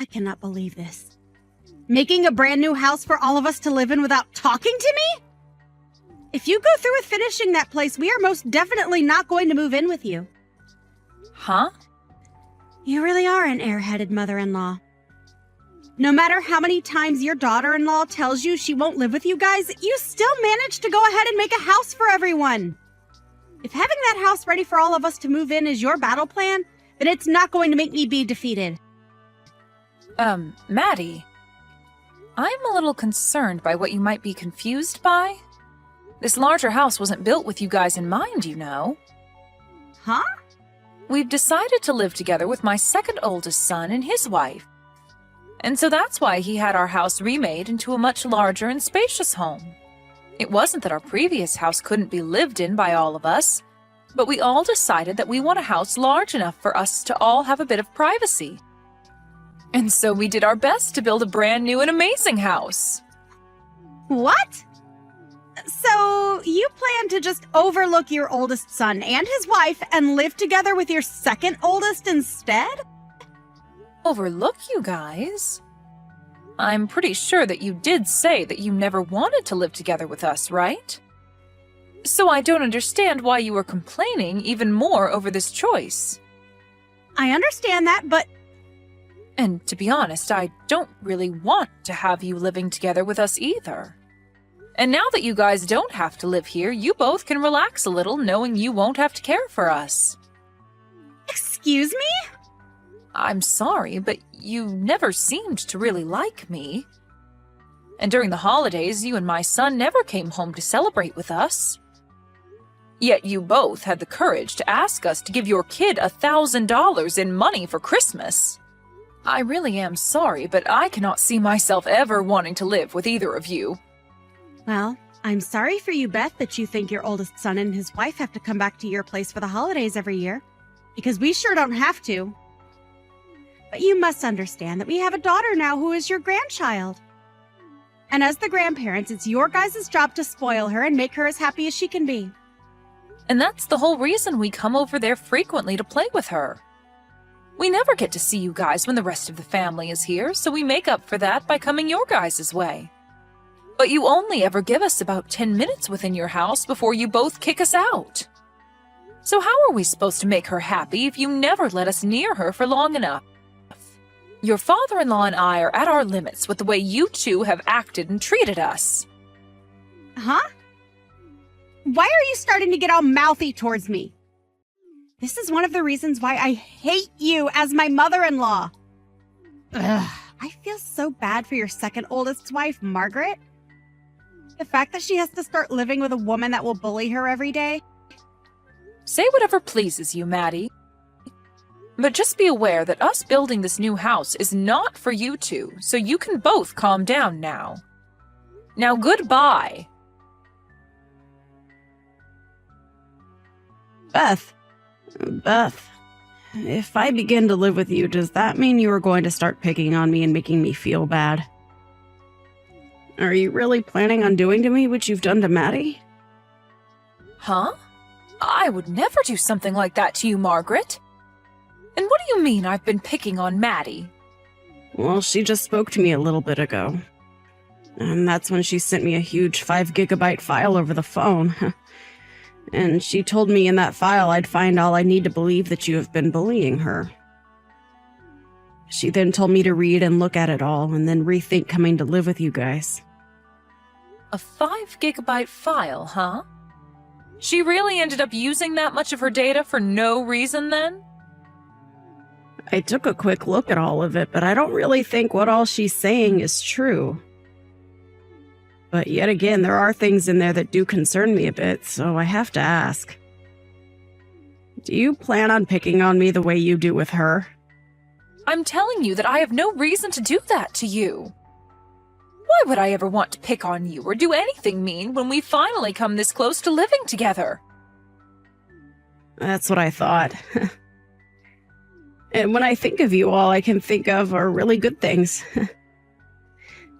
I cannot believe this. Making a brand new house for all of us to live in without talking to me? If you go through with finishing that place, we are most definitely not going to move in with you. Huh? You really are an airheaded mother-in-law. No matter how many times your daughter-in-law tells you she won't live with you guys, you still manage to go ahead and make a house for everyone. If having that house ready for all of us to move in is your battle plan, then it's not going to make me be defeated. Maddie, I'm a little concerned by what you might be confused by. This larger house wasn't built with you guys in mind, you know. Huh? We've decided to live together with my second oldest son and his wife. And so that's why he had our house remade into a much larger and spacious home. It wasn't that our previous house couldn't be lived in by all of us, but we all decided that we want a house large enough for us to all have a bit of privacy. And so we did our best to build a brand new and amazing house. What? So you plan to just overlook your oldest son and his wife and live together with your second oldest instead? Overlook you guys? I'm pretty sure that you did say that you never wanted to live together with us, right? So I don't understand why you were complaining even more over this choice. I understand that, but... And to be honest, I don't really want to have you living together with us either. And now that you guys don't have to live here, you both can relax a little knowing you won't have to care for us. Excuse me? I'm sorry, but you never seemed to really like me. And during the holidays, you and my son never came home to celebrate with us. Yet you both had the courage to ask us to give your kid $1,000 in money for Christmas. I really am sorry, but I cannot see myself ever wanting to live with either of you. Well, I'm sorry for you, Beth, that you think your oldest son and his wife have to come back to your place for the holidays every year, because we sure don't have to. But you must understand that we have a daughter now who is your grandchild. And as the grandparents, it's your guys' job to spoil her and make her as happy as she can be. And that's the whole reason we come over there frequently to play with her. We never get to see you guys when the rest of the family is here, so we make up for that by coming your guys' way. But you only ever give us about 10 minutes within your house before you both kick us out. So how are we supposed to make her happy if you never let us near her for long enough? Your father-in-law and I are at our limits with the way you two have acted and treated us. Huh? Why are you starting to get all mouthy towards me? This is one of the reasons why I hate you as my mother-in-law. Ugh, I feel so bad for your second oldest wife, Margaret. The fact that she has to start living with a woman that will bully her every day. Say whatever pleases you, Maddie. But just be aware that us building this new house is not for you two, so you can both calm down now. Now, goodbye. Beth, if I begin to live with you, does that mean you are going to start picking on me and making me feel bad? Are you really planning on doing to me what you've done to Maddie? Huh? I would never do something like that to you, Margaret. And what do you mean I've been picking on Maddie? Well, she just spoke to me a little bit ago. And that's when she sent me a huge 5-gigabyte file over the phone. And she told me in that file I'd find all I need to believe that you have been bullying her. She then told me to read and look at it all, and then rethink coming to live with you guys. A 5-gigabyte file, huh? She really ended up using that much of her data for no reason then? I took a quick look at all of it, but I don't really think what all she's saying is true. But yet again, there are things in there that do concern me a bit, so I have to ask. Do you plan on picking on me the way you do with her? I'm telling you that I have no reason to do that to you. Why would I ever want to pick on you or do anything mean when we finally come this close to living together? That's what I thought. And when I think of you, all I can think of are really good things.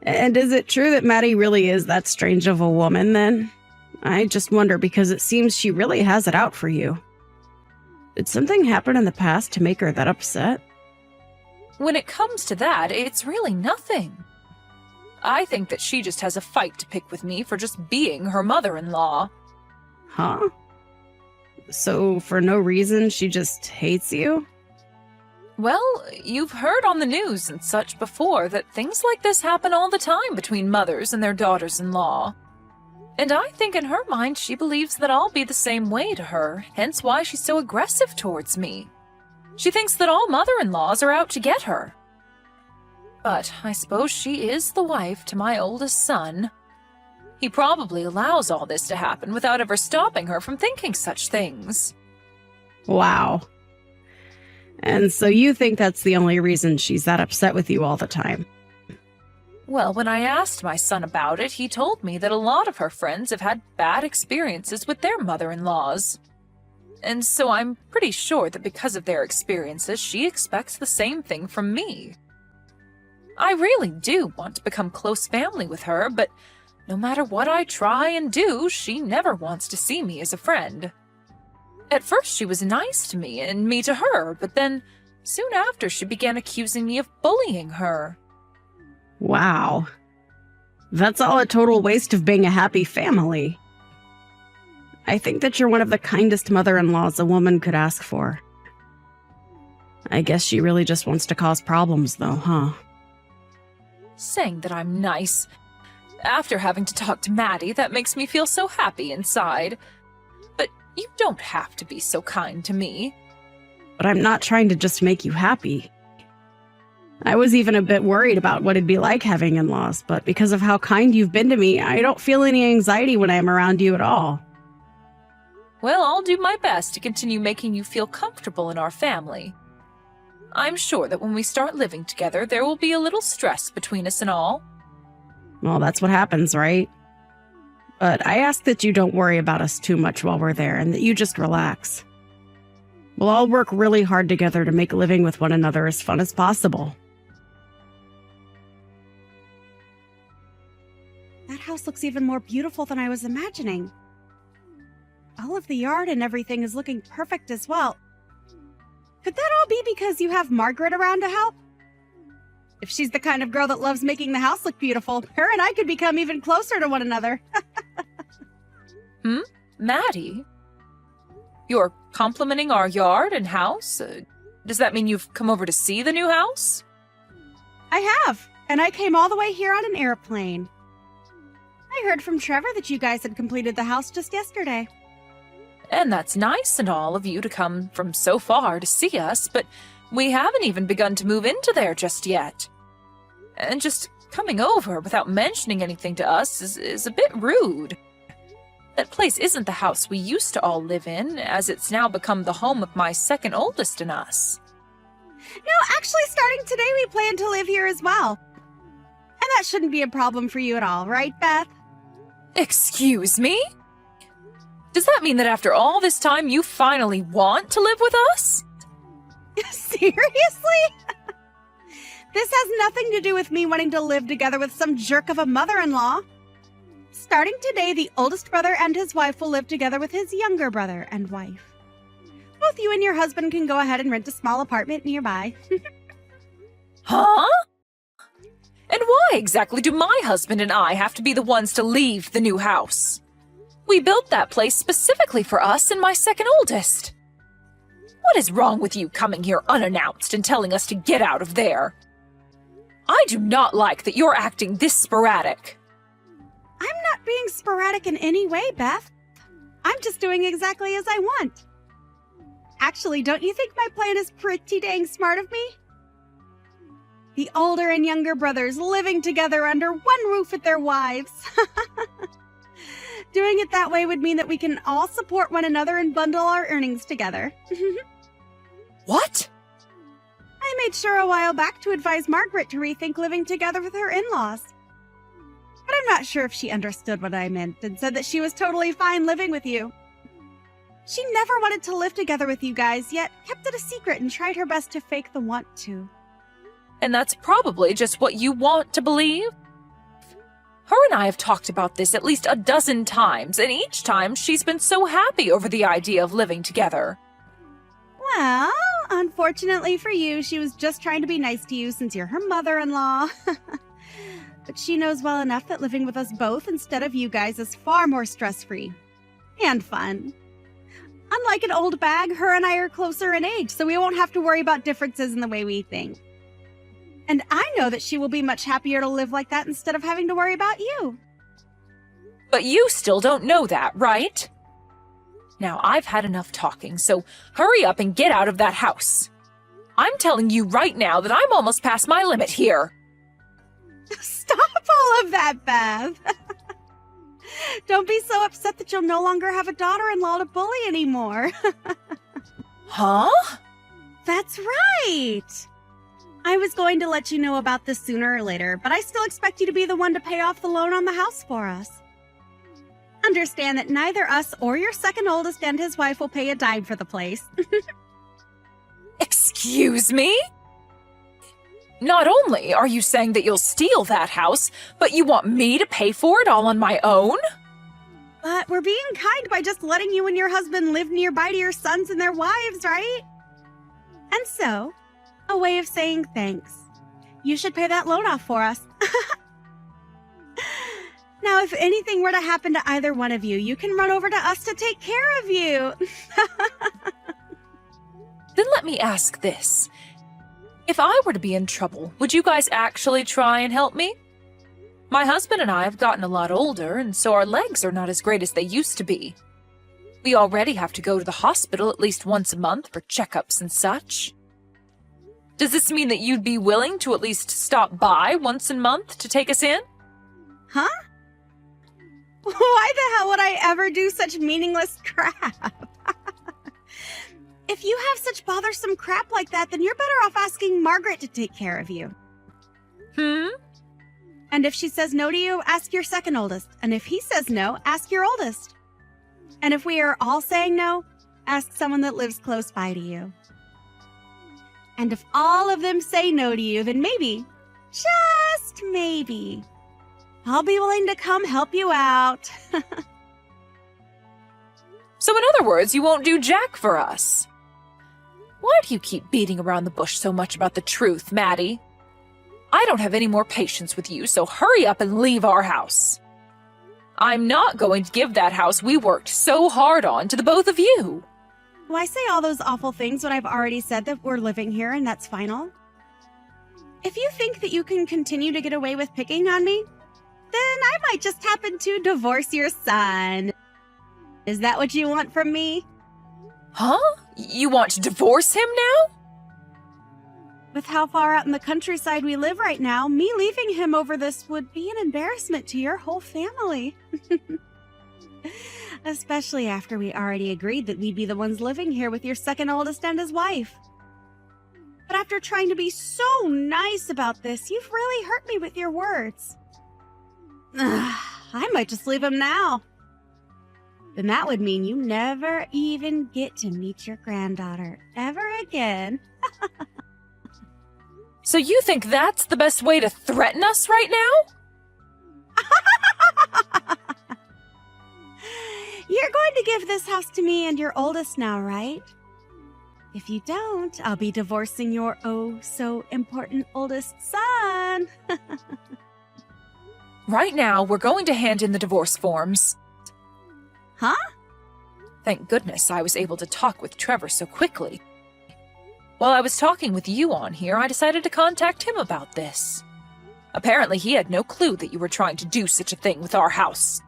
And is it true that Maddie really is that strange of a woman, then? I just wonder because it seems she really has it out for you. Did something happen in the past to make her that upset? When it comes to that, it's really nothing. I think that she just has a fight to pick with me for just being her mother-in-law. Huh? So, for no reason, she just hates you? Well, you've heard on the news and such before that things like this happen all the time between mothers and their daughters-in-law. And I think in her mind she believes that I'll be the same way to her, hence why she's so aggressive towards me. She thinks that all mother-in-laws are out to get her. But I suppose she is the wife to my oldest son. He probably allows all this to happen without ever stopping her from thinking such things. Wow. And so you think that's the only reason she's that upset with you all the time? Well, when I asked my son about it, he told me that a lot of her friends have had bad experiences with their mother-in-laws. And so I'm pretty sure that because of their experiences, she expects the same thing from me. I really do want to become close family with her, but no matter what I try and do, she never wants to see me as a friend. At first she was nice to me and me to her, but then soon after she began accusing me of bullying her. Wow. That's all a total waste of being a happy family. I think that you're one of the kindest mother-in-laws a woman could ask for. I guess she really just wants to cause problems, though, huh? Saying that I'm nice. After having to talk to Maddie, that makes me feel so happy inside. But you don't have to be so kind to me. But I'm not trying to just make you happy. I was even a bit worried about what it'd be like having in-laws, but because of how kind you've been to me, I don't feel any anxiety when I'm around you at all. Well, I'll do my best to continue making you feel comfortable in our family. I'm sure that when we start living together, there will be a little stress between us and all. Well, that's what happens, right? But I ask that you don't worry about us too much while we're there and that you just relax. We'll all work really hard together to make living with one another as fun as possible. That house looks even more beautiful than I was imagining. All of the yard and everything is looking perfect as well. Could that all be because you have Margaret around to help? If she's the kind of girl that loves making the house look beautiful, her and I could become even closer to one another. Maddie? You're complimenting our yard and house? Does that mean you've come over to see the new house? I have, and I came all the way here on an airplane. I heard from Trevor that you guys had completed the house just yesterday. And that's nice and all of you to come from so far to see us, but we haven't even begun to move into there just yet. And just coming over without mentioning anything to us is a bit rude. That place isn't the house we used to all live in, as it's now become the home of my second oldest and us. No, actually, starting today, we plan to live here as well. And that shouldn't be a problem for you at all, right, Beth? Excuse me? Does that mean that after all this time you finally want to live with us? Seriously? This has nothing to do with me wanting to live together with some jerk of a mother-in-law. Starting today, the oldest brother and his wife will live together with his younger brother and wife. Both you and your husband can go ahead and rent a small apartment nearby. Huh? And why exactly do my husband and I have to be the ones to leave the new house? We built that place specifically for us and my second oldest. What is wrong with you coming here unannounced and telling us to get out of there? I do not like that you're acting this sporadic. I'm not being sporadic in any way, Beth. I'm just doing exactly as I want. Actually, don't you think my plan is pretty dang smart of me? The older and younger brothers living together under one roof with their wives. Doing it that way would mean that we can all support one another and bundle our earnings together. What? I made sure a while back to advise Margaret to rethink living together with her in-laws. But I'm not sure if she understood what I meant and said that she was totally fine living with you. She never wanted to live together with you guys, yet kept it a secret and tried her best to fake the want to. And that's probably just what you want to believe? Her and I have talked about this at least a dozen times, and each time she's been so happy over the idea of living together. Well, unfortunately for you, she was just trying to be nice to you since you're her mother-in-law. But she knows well enough that living with us both instead of you guys is far more stress-free and fun. Unlike an old bag, her and I are closer in age, so we won't have to worry about differences in the way we think. And I know that she will be much happier to live like that instead of having to worry about you. But you still don't know that, right? Now, I've had enough talking, so hurry up and get out of that house. I'm telling you right now that I'm almost past my limit here. Stop all of that, Bev. Don't be so upset that you'll no longer have a daughter-in-law to bully anymore. Huh? That's right. I was going to let you know about this sooner or later, but I still expect you to be the one to pay off the loan on the house for us. Understand that neither us or your second oldest and his wife will pay a dime for the place. Excuse me? Not only are you saying that you'll steal that house, but you want me to pay for it all on my own? But we're being kind by just letting you and your husband live nearby to your sons and their wives, right? And so, a way of saying thanks. You should pay that loan off for us. Now, if anything were to happen to either one of you, you can run over to us to take care of you. Then let me ask this. If I were to be in trouble, would you guys actually try and help me? My husband and I have gotten a lot older, and so our legs are not as great as they used to be. We already have to go to the hospital at least once a month for checkups and such. Does this mean that you'd be willing to at least stop by once a month to take us in? Huh? Why the hell would I ever do such meaningless crap? If you have such bothersome crap like that, then you're better off asking Margaret to take care of you. And if she says no to you, ask your second oldest. And if he says no, ask your oldest. And if we are all saying no, ask someone that lives close by to you. And if all of them say no to you, then maybe, just maybe, I'll be willing to come help you out. So in other words, you won't do jack for us. Why do you keep beating around the bush so much about the truth, Maddie? I don't have any more patience with you, so hurry up and leave our house. I'm not going to give that house we worked so hard on to the both of you. Why say all those awful things when I've already said that we're living here and that's final? If you think that you can continue to get away with picking on me, then I might just happen to divorce your son. Is that what you want from me? Huh? You want to divorce him now? With how far out in the countryside we live right now, me leaving him over this would be an embarrassment to your whole family. Especially after we already agreed that we'd be the ones living here with your second oldest and his wife. But after trying to be so nice about this, you've really hurt me with your words. I might just leave him now. Then that would mean you never even get to meet your granddaughter ever again. So you think that's the best way to threaten us right now? You're going to give this house to me and your oldest now, right? If you don't, I'll be divorcing your oh-so-important oldest son. Right now, we're going to hand in the divorce forms. Huh? Thank goodness I was able to talk with Trevor so quickly. While I was talking with you on here, I decided to contact him about this. Apparently, he had no clue that you were trying to do such a thing with our house.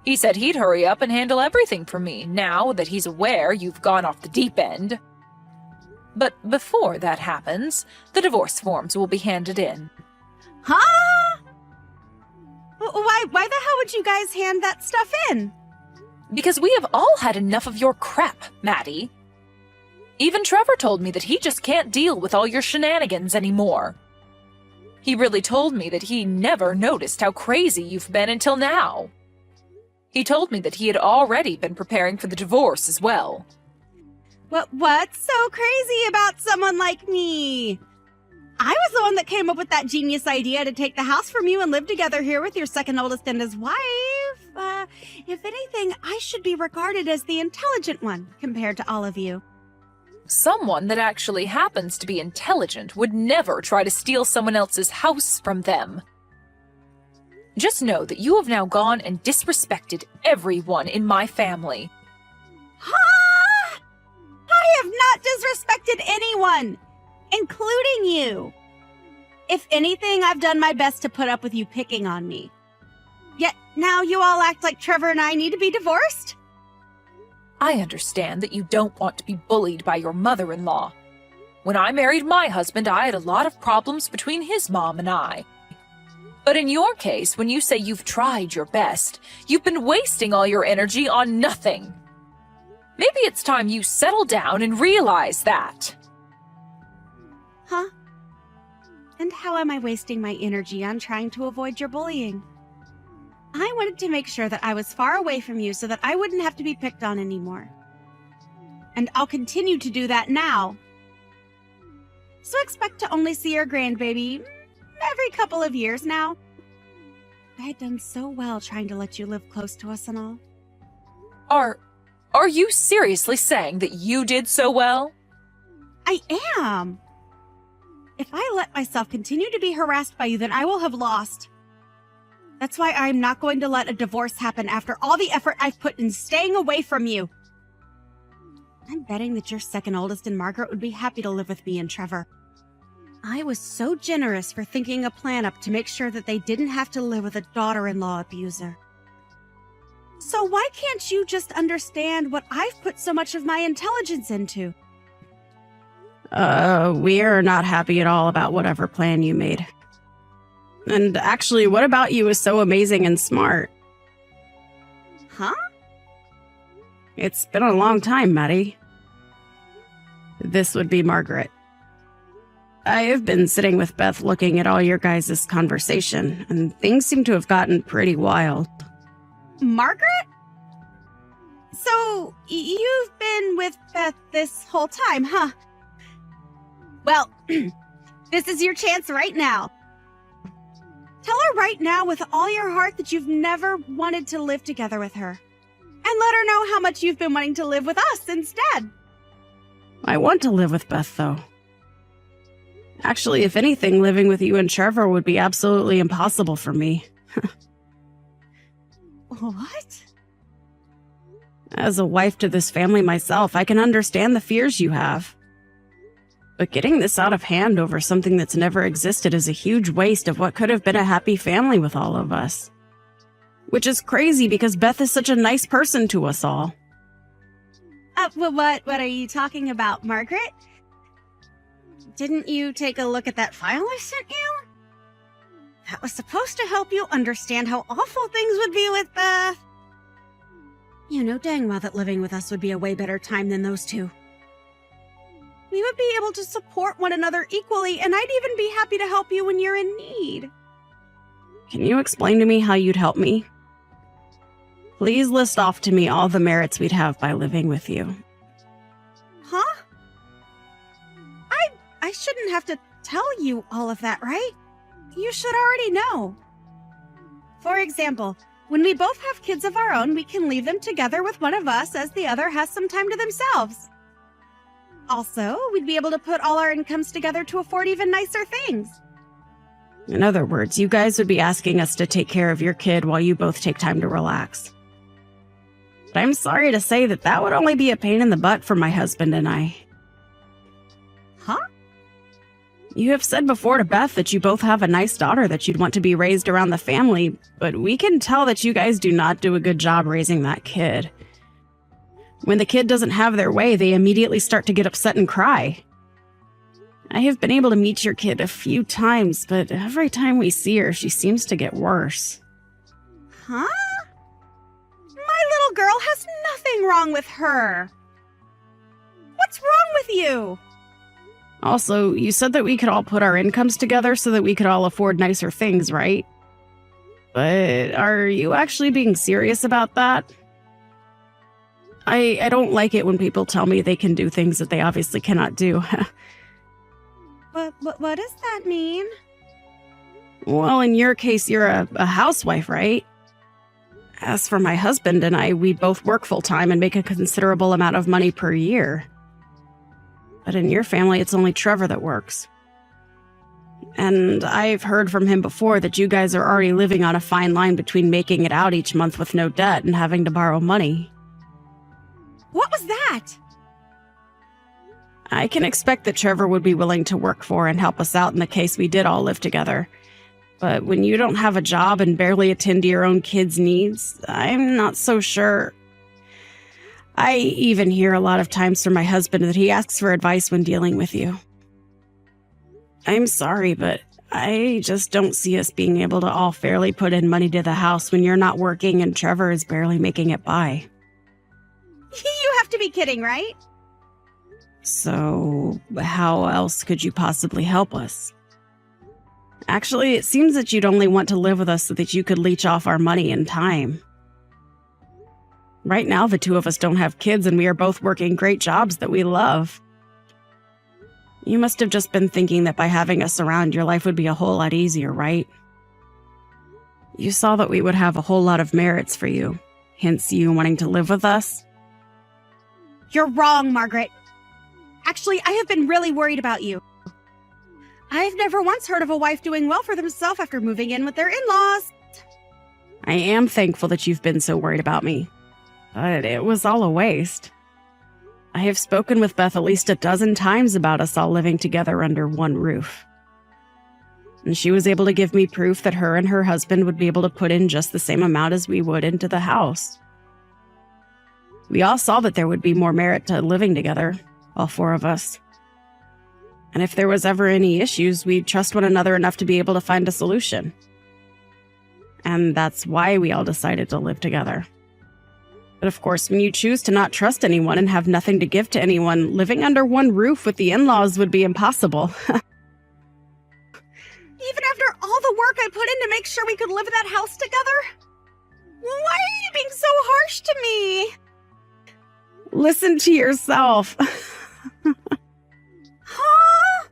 He said he'd hurry up and handle everything for me, now that he's aware you've gone off the deep end. But before that happens, the divorce forms will be handed in. Huh? Why the hell would you guys hand that stuff in? Because we have all had enough of your crap, Maddie. Even Trevor told me that he just can't deal with all your shenanigans anymore. He really told me that he never noticed how crazy you've been until now. He told me that he had already been preparing for the divorce as well. What's so crazy about someone like me? I was the one that came up with that genius idea to take the house from you and live together here with your second oldest and his wife. If anything, I should be regarded as the intelligent one compared to all of you. Someone that actually happens to be intelligent would never try to steal someone else's house from them. Just know that you have now gone and disrespected everyone in my family. Huh? I have not disrespected anyone, including you. If anything, I've done my best to put up with you picking on me. Yet now you all act like Trevor and I need to be divorced? I understand that you don't want to be bullied by your mother-in-law. When I married my husband, I had a lot of problems between his mom and I. But in your case, when you say you've tried your best, you've been wasting all your energy on nothing. Maybe it's time you settle down and realize that. Huh? And how am I wasting my energy on trying to avoid your bullying? I wanted to make sure that I was far away from you so that I wouldn't have to be picked on anymore. And I'll continue to do that now. So expect to only see your grandbaby every couple of years now. I had done so well trying to let you live close to us and all. Are you seriously saying that you did so well? I am. If I let myself continue to be harassed by you, then I will have lost. That's why I'm not going to let a divorce happen after all the effort I've put in staying away from you. I'm betting that your second oldest and Margaret would be happy to live with me and Trevor. I was so generous for thinking a plan up to make sure that they didn't have to live with a daughter-in-law abuser. So why can't you just understand what I've put so much of my intelligence into? We're not happy at all about whatever plan you made. And actually, what about you is so amazing and smart? Huh? It's been a long time, Maddie. This would be Margaret. I have been sitting with Beth looking at all your guys' conversation, and things seem to have gotten pretty wild. Margaret? So, you've been with Beth this whole time, huh? Well, this is your chance right now. Tell her right now with all your heart that you've never wanted to live together with her. And let her know how much you've been wanting to live with us instead. I want to live with Beth, though. Actually, if anything, living with you and Trevor would be absolutely impossible for me. What? As a wife to this family myself, I can understand the fears you have. But getting this out of hand over something that's never existed is a huge waste of what could have been a happy family with all of us. Which is crazy because Beth is such a nice person to us all. What are you talking about, Margaret? Didn't you take a look at that file I sent you? That was supposed to help you understand how awful things would be with Beth. You know dang well that living with us would be a way better time than those two. We would be able to support one another equally, and I'd even be happy to help you when you're in need. Can you explain to me how you'd help me? Please list off to me all the merits we'd have by living with you. Huh? I shouldn't have to tell you all of that, right? You should already know. For example, when we both have kids of our own, we can leave them together with one of us as the other has some time to themselves. Also, we'd be able to put all our incomes together to afford even nicer things. In other words, you guys would be asking us to take care of your kid while you both take time to relax. But I'm sorry to say that would only be a pain in the butt for my husband and I. Huh? You have said before to Beth that you both have a nice daughter that you'd want to be raised around the family, but we can tell that you guys do not do a good job raising that kid. When the kid doesn't have their way, they immediately start to get upset and cry. I have been able to meet your kid a few times, but every time we see her, she seems to get worse. Huh? My little girl has nothing wrong with her. What's wrong with you? Also, you said that we could all put our incomes together so that we could all afford nicer things, right? But are you actually being serious about that? I don't like it when people tell me they can do things that they obviously cannot do. What does that mean? Well, in your case, you're a housewife, right? As for my husband and I, we both work full-time and make a considerable amount of money per year. But in your family, it's only Trevor that works. And I've heard from him before that you guys are already living on a fine line between making it out each month with no debt and having to borrow money. What was that? I can expect that Trevor would be willing to work for and help us out in the case we did all live together. But when you don't have a job and barely attend to your own kids' needs, I'm not so sure. I even hear a lot of times from my husband that he asks for advice when dealing with you. I'm sorry, but I just don't see us being able to all fairly put in money to the house when you're not working and Trevor is barely making it by. You have to be kidding, right? So, how else could you possibly help us? Actually, it seems that you'd only want to live with us so that you could leech off our money and time. Right now, the two of us don't have kids and we are both working great jobs that we love. You must have just been thinking that by having us around, your life would be a whole lot easier, right? You saw that we would have a whole lot of merits for you, hence you wanting to live with us. You're wrong, Margaret. Actually, I have been really worried about you. I've never once heard of a wife doing well for themselves after moving in with their in-laws. I am thankful that you've been so worried about me, but it was all a waste. I have spoken with Beth at least a dozen times about us all living together under one roof. And she was able to give me proof that her and her husband would be able to put in just the same amount as we would into the house. We all saw that there would be more merit to living together, all four of us. And if there was ever any issues, we'd trust one another enough to be able to find a solution. And that's why we all decided to live together. But of course, when you choose to not trust anyone and have nothing to give to anyone, living under one roof with the in-laws would be impossible. Even after all the work I put in to make sure we could live in that house together? Why are you being so harsh to me? Listen to yourself. Huh?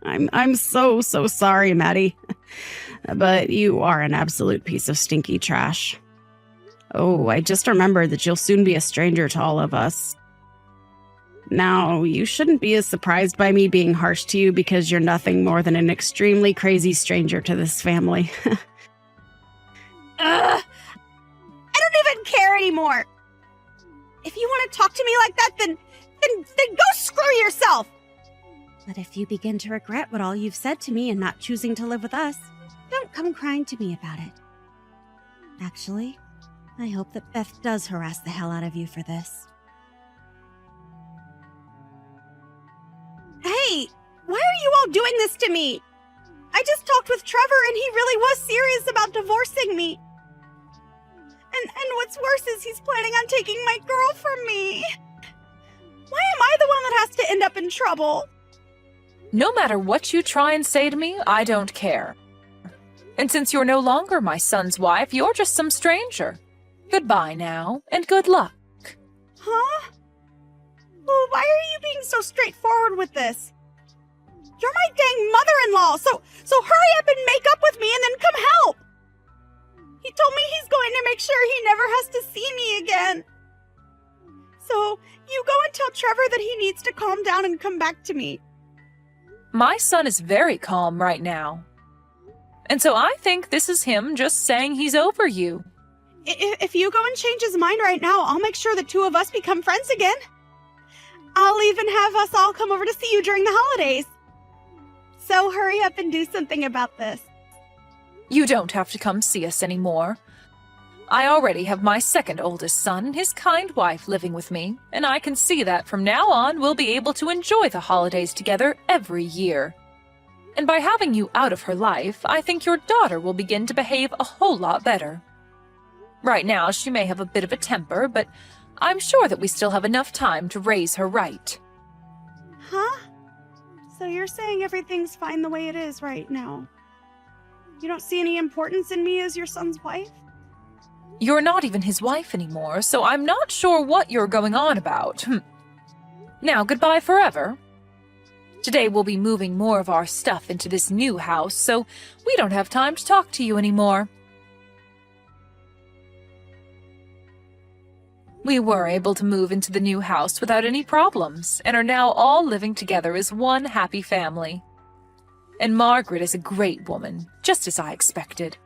I'm so sorry, Maddie. But you are an absolute piece of stinky trash. Oh, I just remembered that you'll soon be a stranger to all of us. Now, you shouldn't be as surprised by me being harsh to you because you're nothing more than an extremely crazy stranger to this family. I don't even care anymore. If you want to talk to me like that, then go screw yourself. But if you begin to regret what all you've said to me and not choosing to live with us, don't come crying to me about it. Actually, I hope that Beth does harass the hell out of you for this. Hey, why are you all doing this to me? I just talked with Trevor and he really was serious about divorcing me. And what's worse is he's planning on taking my girl from me. Why am I the one that has to end up in trouble? No matter what you try and say to me, I don't care. And since you're no longer my son's wife, you're just some stranger. Goodbye now, and good luck. Huh? Well, why are you being so straightforward with this? You're my dang mother-in-law, so hurry up and make up with me and then come help! He told me he's going to make sure he never has to see me again. So, you go and tell Trevor that he needs to calm down and come back to me. My son is very calm right now. And so I think this is him just saying he's over you. If you go and change his mind right now, I'll make sure the two of us become friends again. I'll even have us all come over to see you during the holidays. So hurry up and do something about this. You don't have to come see us anymore. I already have my second oldest son and his kind wife living with me, and I can see that from now on we'll be able to enjoy the holidays together every year. And by having you out of her life, I think your daughter will begin to behave a whole lot better. Right now, she may have a bit of a temper, but I'm sure that we still have enough time to raise her right. Huh? So you're saying everything's fine the way it is right now? You don't see any importance in me as your son's wife? You're not even his wife anymore, so I'm not sure what you're going on about. Now, goodbye forever. Today we'll be moving more of our stuff into this new house, so we don't have time to talk to you anymore. We were able to move into the new house without any problems and are now all living together as one happy family. And Margaret is a great woman, just as I expected.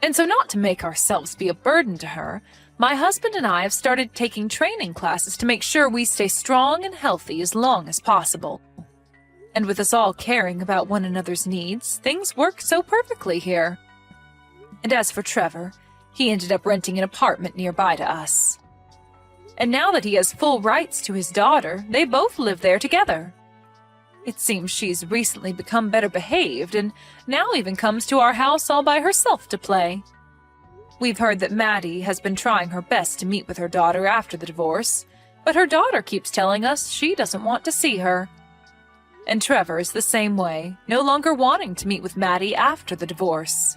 And so, not to make ourselves be a burden to her, my husband and I have started taking training classes to make sure we stay strong and healthy as long as possible. And with us all caring about one another's needs, things work so perfectly here. And as for Trevor, he ended up renting an apartment nearby to us. And now that he has full rights to his daughter, they both live there together. It seems she's recently become better behaved and now even comes to our house all by herself to play. We've heard that Maddie has been trying her best to meet with her daughter after the divorce, but her daughter keeps telling us she doesn't want to see her. And Trevor is the same way, no longer wanting to meet with Maddie after the divorce.